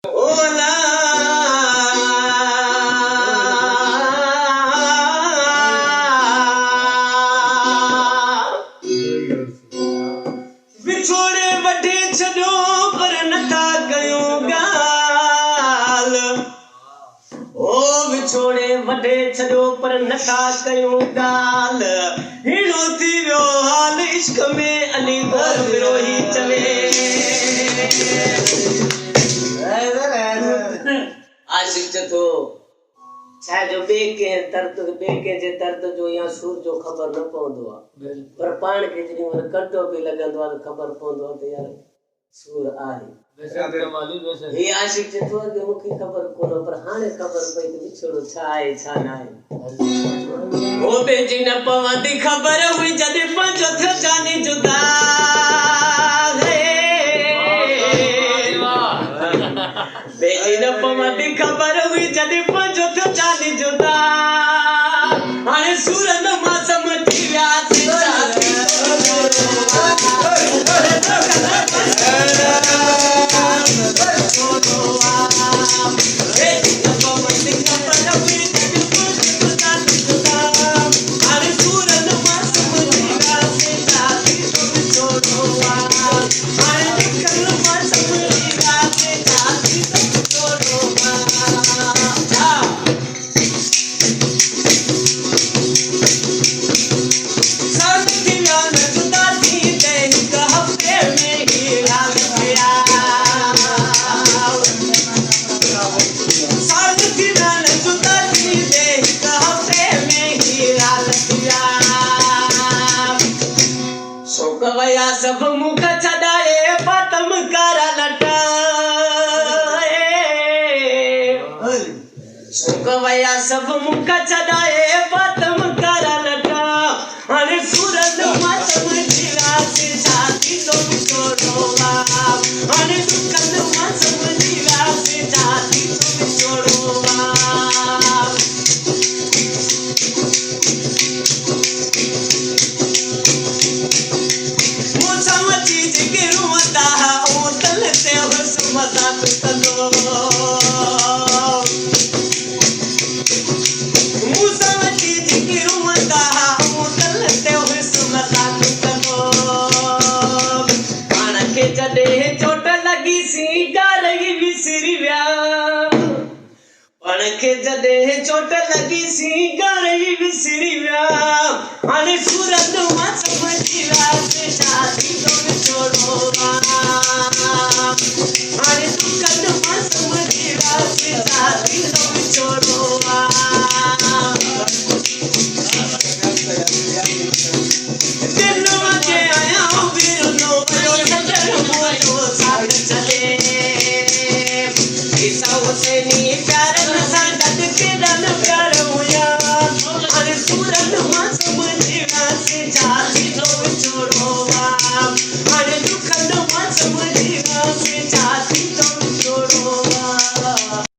ओला बिछोड़े वठे छॾियो पर नथा कयूं ॻाल ओ बिछोड़े वठे छॾियो पर नथा कयूं ॻाल हेड़ो थी वियो हाल इश्क में अली गोर विरोही चवे आशिक जथो छा जो बे के जे दर्द जो या सूर जो खबर न पवंदो आहे पर पाण खे जॾहिं हुन कंटो बि लॻंदो आहे त ख़बर पवंदो आहे त यार सूर आहे हे आशिक जथो कि मूंखे ख़बर कोन पर हाणे ख़बर पई त विछोड़ो छा आहे छा न आहे हो पंहिंजी न पवंदी ख़बर हुई जॾहिं पंहिंजो थियो जानी जुदा बेटी न पवंदी ख़बर हुई जॾहिं पंहिंजो थियो जानी जुदा हाणे सूरत मां समझी वियासीं सब मुख छड़ाए पातम कारा लटाए सुखवया सब मुख छड़ाए पातम कारा लटा अरे सूरत मातम जीवा से जाती तो छोड़ोवा अरे दुखन मातम जीवा से जाती तो छोड़ोवा चोट लगी सी गारही विसरी विया पाण खे जॾहिं चोट लगी सी गारही विसरी विया हाणे सूरत मां समझी वियासीं शादी तो विछोड़ो हाणे दुखन मां समझी वियासीं शादी तो विछोड़ो प्यार सां गॾु केॾा प्यार हुया हाणे सूरत मां समझी वियासीं छा थींदो